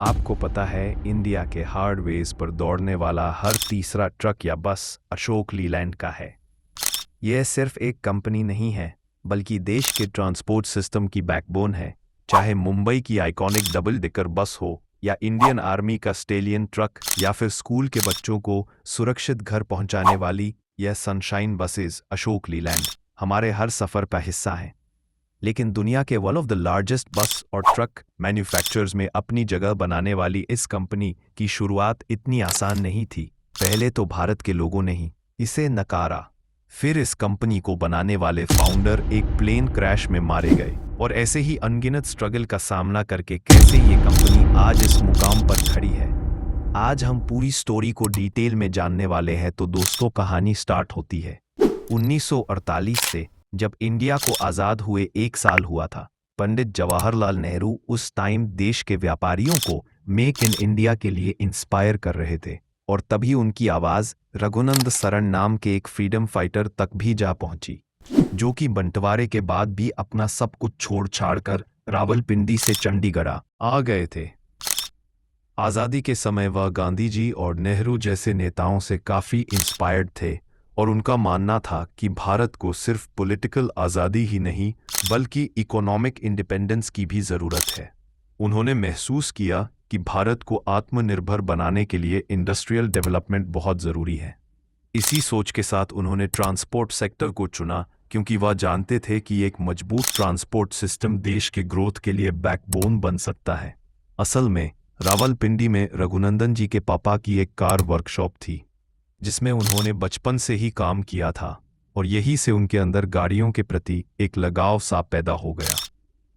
आपको पता है इंडिया के हाईवेज पर दौड़ने वाला हर तीसरा ट्रक या बस अशोक लीलैंड का है। यह सिर्फ एक कंपनी नहीं है, बल्कि देश के ट्रांसपोर्ट सिस्टम की बैकबोन है। चाहे मुंबई की आइकॉनिक डबल डेकर बस हो, या इंडियन आर्मी का स्टेलियन ट्रक, या फिर स्कूल के बच्चों को सुरक्षित घर पहुंचाने वाली यह सनशाइन बसेस, अशोक लीलैंड हमारे हर सफ़र का हिस्सा हैं। लेकिन दुनिया के वन ऑफ द लार्जेस्ट बस और ट्रक मैन्युफैक्चरर्स में अपनी जगह बनाने वाली इस कंपनी की शुरुआत इतनी आसान नहीं थी। पहले तो भारत के लोगों ने ही इसे नकारा। फिर इस कंपनी को बनाने वाले फाउंडर एक प्लेन क्रैश में मारे गए, और ऐसे ही अनगिनत स्ट्रगल का सामना करके कैसे ये कंपनी आज इस मुकाम पर खड़ी है, आज हम पूरी स्टोरी को डिटेल में जानने वाले हैं। तो दोस्तों, कहानी स्टार्ट होती है 1948 से, जब इंडिया को आज़ाद हुए 1 साल हुआ था। पंडित जवाहरलाल नेहरू उस टाइम देश के व्यापारियों को मेक इन इंडिया के लिए इंस्पायर कर रहे थे, और तभी उनकी आवाज़ रघुनंद सरन नाम के एक फ्रीडम फाइटर तक भी जा पहुंची, जो कि बंटवारे के बाद भी अपना सब कुछ छोड़ छाड़ कर रावलपिंडी से चंडीगढ़ आ गए थे। आज़ादी के समय वह गांधी जी और नेहरू जैसे नेताओं से काफ़ी इंस्पायर्ड थे, और उनका मानना था कि भारत को सिर्फ पॉलिटिकल आज़ादी ही नहीं, बल्कि इकोनॉमिक इंडिपेंडेंस की भी ज़रूरत है। उन्होंने महसूस किया कि भारत को आत्मनिर्भर बनाने के लिए इंडस्ट्रियल डेवलपमेंट बहुत ज़रूरी है। इसी सोच के साथ उन्होंने ट्रांसपोर्ट सेक्टर को चुना, क्योंकि वह जानते थे कि एक मजबूत ट्रांसपोर्ट सिस्टम देश के ग्रोथ के लिए बैकबोन बन सकता है। असल में रावलपिंडी में रघुनंदन जी के पापा की एक कार वर्कशॉप थी, जिसमें उन्होंने बचपन से ही काम किया था, और यही से उनके अंदर गाड़ियों के प्रति एक लगाव सा पैदा हो गया।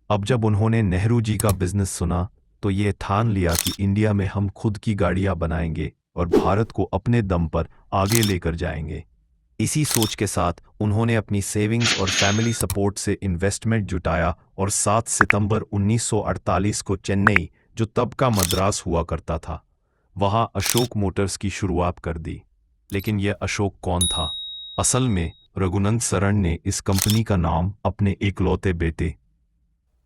अब जब उन्होंने नेहरू जी का बिजनेस सुना, तो ये ठान लिया कि इंडिया में हम खुद की गाड़ियां बनाएंगे और भारत को अपने दम पर आगे लेकर जाएंगे। इसी सोच के साथ उन्होंने अपनी सेविंग्स और फैमिली सपोर्ट से इन्वेस्टमेंट जुटाया, और 7 सितंबर 1948 को चेन्नई, जो तब का मद्रास हुआ करता था, वहां अशोक मोटर्स की शुरुआत कर दी। लेकिन यह अशोक कौन था? असल में रघुनंद सरन ने इस कंपनी का नाम अपने इकलौते बेटे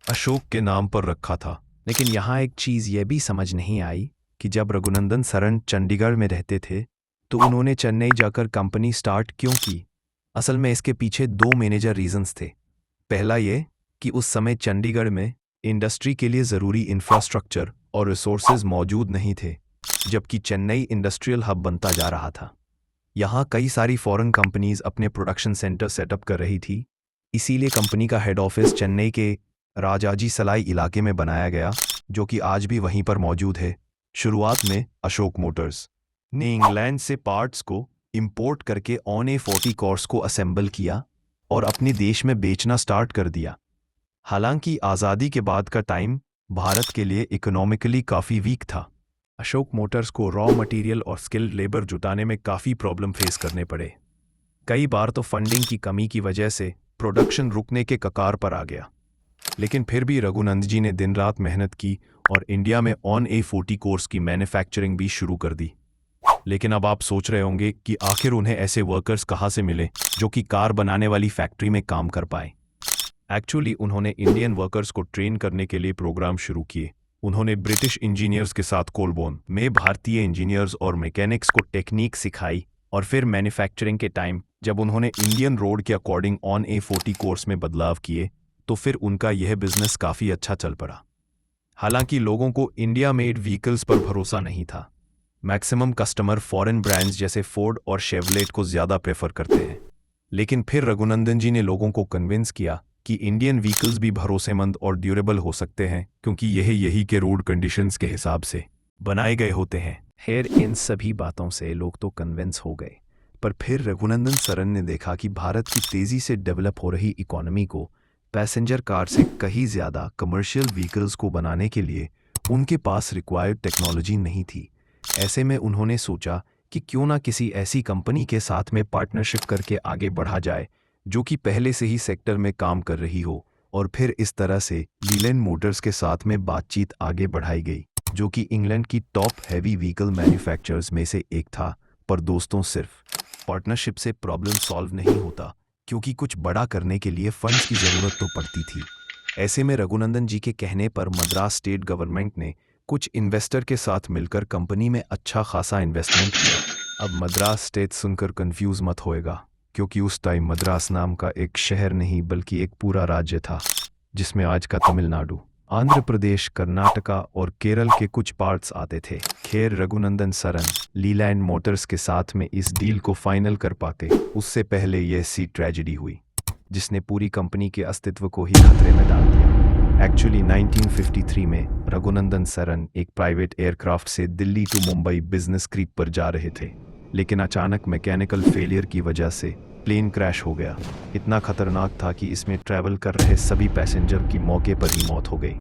अशोक के नाम पर रखा था। लेकिन यहाँ एक चीज़ यह भी समझ नहीं आई कि जब रघुनंदन सरन चंडीगढ़ में रहते थे, तो उन्होंने चेन्नई जाकर कंपनी स्टार्ट क्यों की। असल में इसके पीछे 2 मेजर रीजंस थे। पहला ये कि उस समय चंडीगढ़ में इंडस्ट्री के लिए ज़रूरी इंफ्रास्ट्रक्चर और रिसोर्सेज मौजूद नहीं थे, जबकि चेन्नई इंडस्ट्रियल हब बनता जा रहा था। यहाँ कई सारी फॉरेन कंपनीज अपने प्रोडक्शन सेंटर सेटअप कर रही थी, इसीलिए कंपनी का हेड ऑफिस चेन्नई के राजाजी सलाई इलाके में बनाया गया, जो कि आज भी वहीं पर मौजूद है। शुरुआत में अशोक मोटर्स ने इंग्लैंड से पार्ट्स को इंपोर्ट करके ऑन A40 कॉर्स को असेंबल किया और अपने देश में बेचना स्टार्ट कर दिया। हालांकि आज़ादी के बाद का टाइम भारत के लिए इकोनॉमिकली काफ़ी वीक था। अशोक मोटर्स को रॉ मटेरियल और स्किल्ड लेबर जुटाने में काफ़ी प्रॉब्लम फेस करने पड़े। कई बार तो फंडिंग की कमी की वजह से प्रोडक्शन रुकने के कगार पर आ गया। लेकिन फिर भी रघुनंद जी ने दिन रात मेहनत की और इंडिया में ऑन A40 कोर्स की मैन्युफैक्चरिंग भी शुरू कर दी। लेकिन अब आप सोच रहे होंगे कि आखिर उन्हें ऐसे वर्कर्स कहाँ से मिले जो कि कार बनाने वाली फैक्ट्री में काम कर पाए। एक्चुअली उन्होंने इंडियन वर्कर्स को ट्रेन करने के लिए प्रोग्राम शुरू किए। उन्होंने ब्रिटिश इंजीनियर्स के साथ कोलबोर्न में भारतीय इंजीनियर्स और मैकेनिक्स को टेक्निक सिखाई, और फिर मैन्युफैक्चरिंग के टाइम जब उन्होंने इंडियन रोड के अकॉर्डिंग ऑन A40 कोर्स में बदलाव किए, तो फिर उनका यह बिजनेस काफ़ी अच्छा चल पड़ा। हालांकि लोगों को इंडिया मेड व्हीकल्स पर भरोसा नहीं था। मैक्सिमम कस्टमर फॉरेन ब्रांड्स जैसे फोर्ड और शेवलेट को ज़्यादा प्रेफर करते हैं। लेकिन फिर रघुनंदन जी ने लोगों को कन्विंस किया कि इंडियन व्हीकल्स भी भरोसेमंद और ड्यूरेबल हो सकते हैं, क्योंकि यही के रोड कंडीशंस के हिसाब से बनाए गए होते हैं। खैर, इन सभी बातों से लोग तो कन्विंस हो गए, पर फिर रघुनंदन सरन ने देखा कि भारत की तेज़ी से डेवलप हो रही इकोनॉमी को पैसेंजर कार से कहीं ज़्यादा कमर्शियल व्हीकल्स को बनाने के लिए उनके पास रिक्वायर्ड टेक्नोलॉजी नहीं थी। ऐसे में उन्होंने सोचा कि क्यों ना किसी ऐसी कंपनी के साथ में पार्टनरशिप करके आगे बढ़ा जाए, जो कि पहले से ही सेक्टर में काम कर रही हो। और फिर इस तरह से लीलैंड मोटर्स के साथ में बातचीत आगे बढ़ाई गई, जो कि इंग्लैंड की टॉप हैवी व्हीकल मैन्युफैक्चरर्स में से एक था। पर दोस्तों, सिर्फ पार्टनरशिप से प्रॉब्लम सॉल्व नहीं होता, क्योंकि कुछ बड़ा करने के लिए फंड्स की ज़रूरत तो पड़ती थी। ऐसे में रघुनंदन जी के कहने पर मद्रास स्टेट गवर्नमेंट ने कुछ इन्वेस्टर के साथ मिलकर कंपनी में अच्छा खासा इन्वेस्टमेंट किया। अब मद्रास स्टेट सुनकर कंफ्यूज मत होएगा, क्योंकि उस टाइम मद्रास नाम का एक शहर नहीं बल्कि एक पूरा राज्य था, जिसमें आज का तमिलनाडु, आंध्र प्रदेश, कर्नाटका और केरल के कुछ पार्ट्स आते थे। खैर, रघुनंदन सरन लीलैंड मोटर्स के साथ में इस डील को फाइनल कर पाते उससे पहले यह सी ट्रेजेडी हुई, जिसने पूरी कंपनी के अस्तित्व को ही खतरे में डाल दिया। एक्चुअली 1953 में रघुनंदन सरन एक प्राइवेट एयरक्राफ्ट से Delhi to Mumbai business trip पर जा रहे थे, लेकिन अचानक मैकेनिकल फेलियर की वजह से प्लेन क्रैश हो गया। इतना खतरनाक था कि इसमें ट्रैवल कर रहे सभी पैसेंजर की मौके पर ही मौत हो गई।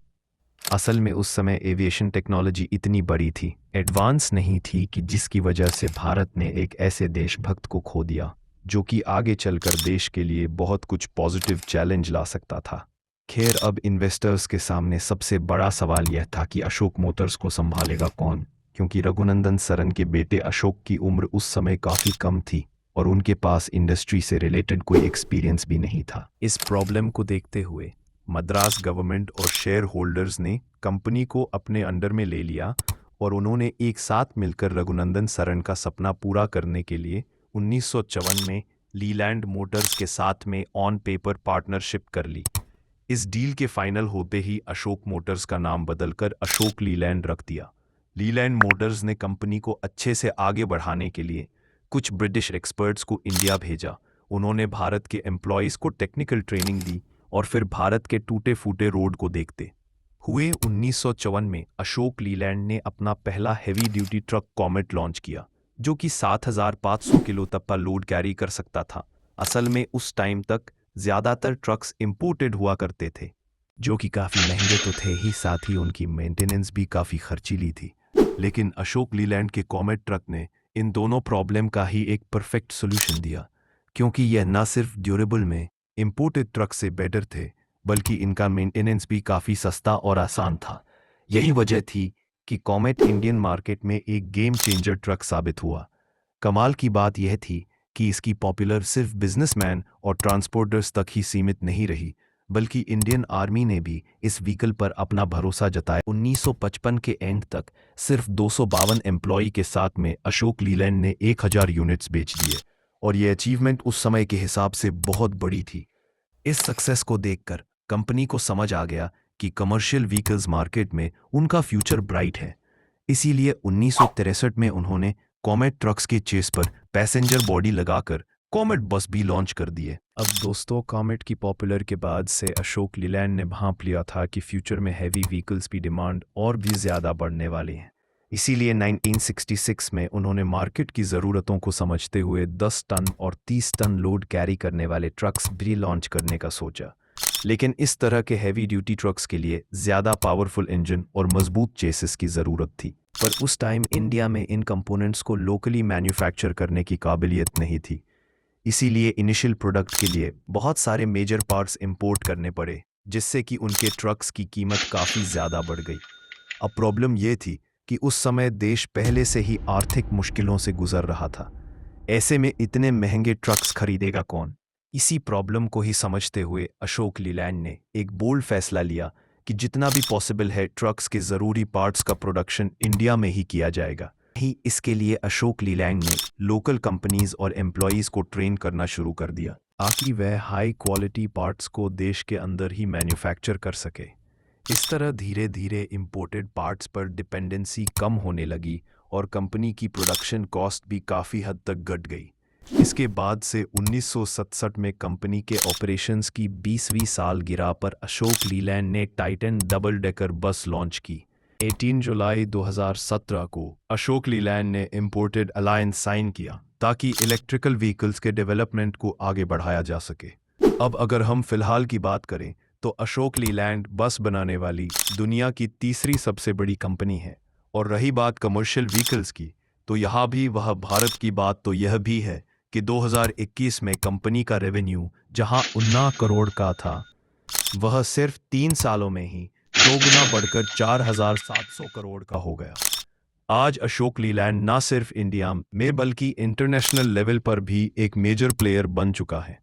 असल में उस समय एविएशन टेक्नोलॉजी इतनी बड़ी थी, एडवांस नहीं थी, कि जिसकी वजह से भारत ने एक ऐसे देशभक्त को खो दिया जो कि आगे चलकर देश के लिए बहुत कुछ पॉजिटिव चैलेंज ला सकता था। खैर, अब इन्वेस्टर्स के सामने सबसे बड़ा सवाल यह था कि अशोक मोटर्स को संभालेगा कौन, क्योंकि रघुनंदन सरन के बेटे अशोक की उम्र उस समय काफ़ी कम थी और उनके पास इंडस्ट्री से रिलेटेड कोई एक्सपीरियंस भी नहीं था। इस प्रॉब्लम को देखते हुए मद्रास गवर्नमेंट और शेयर होल्डर्स ने कंपनी को अपने अंडर में ले लिया और उन्होंने एक साथ मिलकर रघुनंदन सरन का सपना पूरा करने के लिए 1954 में लीलैंड मोटर्स के साथ में ऑन पेपर पार्टनरशिप कर ली। इस डील के फाइनल होते ही अशोक मोटर्स का नाम बदलकर अशोक लीलैंड रख दिया। लीलैंड मोटर्स ने कंपनी को अच्छे से आगे बढ़ाने के लिए कुछ ब्रिटिश एक्सपर्ट्स को इंडिया भेजा। उन्होंने भारत के एम्प्लॉयज़ को टेक्निकल ट्रेनिंग दी और फिर भारत के टूटे फूटे रोड को देखते हुए 1954 में अशोक लीलैंड ने अपना पहला heavy duty truck comet launch किया, जो कि 7,500 किलो तक का लोड कैरी कर सकता था। असल में उस टाइम तक ज़्यादातर ट्रक्स इंपोर्टेड हुआ करते थे, जो कि काफ़ी महंगे तो थे ही, साथ ही उनकी मेंटेनेंस भी काफ़ी खर्चीली थी। लेकिन अशोक लीलैंड के कॉमेट ट्रक ने इन दोनों प्रॉब्लम का ही एक परफेक्ट सोल्यूशन दिया, क्योंकि यह न सिर्फ ड्यूरेबल में इंपोर्टेड ट्रक से बेटर थे, बल्कि इनका मेंटेनेंस भी काफ़ी सस्ता और आसान था। यही वजह थी कि कॉमेट इंडियन मार्केट में एक गेम चेंजर ट्रक साबित हुआ। कमाल की बात यह थी कि इसकी पॉपुलर सिर्फ बिजनेसमैन और ट्रांसपोर्टर्स तक ही सीमित नहीं रही, बल्कि इंडियन आर्मी ने भी इस व्हीकल पर अपना भरोसा जताया। 1955 के एंड तक सिर्फ 252 एम्प्लॉई के साथ में अशोक लीलैंड ने 1000 यूनिट्स बेच दिए, और यह अचीवमेंट उस समय के हिसाब से बहुत बड़ी थी। इस सक्सेस को देखकर कंपनी को समझ आ गया कि कमर्शियल व्हीकल्स मार्केट में उनका फ्यूचर ब्राइट है। इसीलिए 1963 में उन्होंने कॉमेट ट्रक्स के चेस पर पैसेंजर बॉडी लगाकर कॉमेट बस भी लॉन्च कर दिए। अब दोस्तों, कॉमेट की पॉपुलर के बाद से अशोक लीलैंड ने भांप लिया था कि फ्यूचर में हैवी व्हीकल्स की डिमांड और भी ज़्यादा बढ़ने वाली है। इसीलिए 1966 में उन्होंने मार्केट की ज़रूरतों को समझते हुए 10 टन और 30 टन लोड कैरी करने वाले ट्रक्स भी लॉन्च करने का सोचा। लेकिन इस तरह के हैवी ड्यूटी ट्रक्स के लिए ज़्यादा पावरफुल इंजन और मजबूत चेसिस की ज़रूरत थी, पर उस टाइम इंडिया में इन कंपोनेंट्स को लोकली मैन्युफैक्चर करने की काबिलियत नहीं थी। इसीलिए इनिशियल प्रोडक्ट के लिए बहुत सारे मेजर पार्ट्स इंपोर्ट करने पड़े, जिससे कि उनके ट्रक्स की कीमत काफ़ी ज़्यादा बढ़ गई। अब प्रॉब्लम यह थी कि उस समय देश पहले से ही आर्थिक मुश्किलों से गुजर रहा था। ऐसे में इतने महंगे ट्रक्स खरीदेगा कौन? इसी प्रॉब्लम को ही समझते हुए अशोक लीलैंड ने एक बोल्ड फैसला लिया कि जितना भी पॉसिबल है ट्रक्स के ज़रूरी पार्ट्स का प्रोडक्शन इंडिया में ही किया जाएगा। इसके लिए अशोक लीलैंड ने लोकल कंपनीज और एम्प्लॉयज़ को ट्रेन करना शुरू कर दिया, ताकि वह हाई क्वालिटी पार्ट्स को देश के अंदर ही मैन्युफैक्चर कर सके। इस तरह धीरे धीरे इंपोर्टेड पार्ट्स पर डिपेंडेंसी कम होने लगी और कंपनी की प्रोडक्शन कॉस्ट भी काफ़ी हद तक घट गई। इसके बाद से 1967 में कंपनी के ऑपरेशंस की 20वीं सालगिरह पर अशोक लीलैंड ने Titan double decker bus launch की। 18 जुलाई 2017 को अशोक लीलैंड ने इंपोर्टेड अलायंस साइन किया, ताकि इलेक्ट्रिकल व्हीकल्स के डेवलपमेंट को आगे बढ़ाया जा सके। अब अगर हम फिलहाल की बात करें तो अशोक लीलैंड बस बनाने वाली दुनिया की तीसरी सबसे बड़ी कंपनी है। और रही बात कमर्शियल व्हीकल्स की, तो यहाँ भी वह भारत की बात तो यह भी है कि 2021 में कंपनी का रेवेन्यू जहाँ 19 करोड़ का था, वह सिर्फ 3 सालों में ही 2 गुना बढ़कर 4,700 करोड़ का हो गया। आज अशोक लीलैंड न सिर्फ इंडिया में बल्कि इंटरनेशनल लेवल पर भी एक मेजर प्लेयर बन चुका है।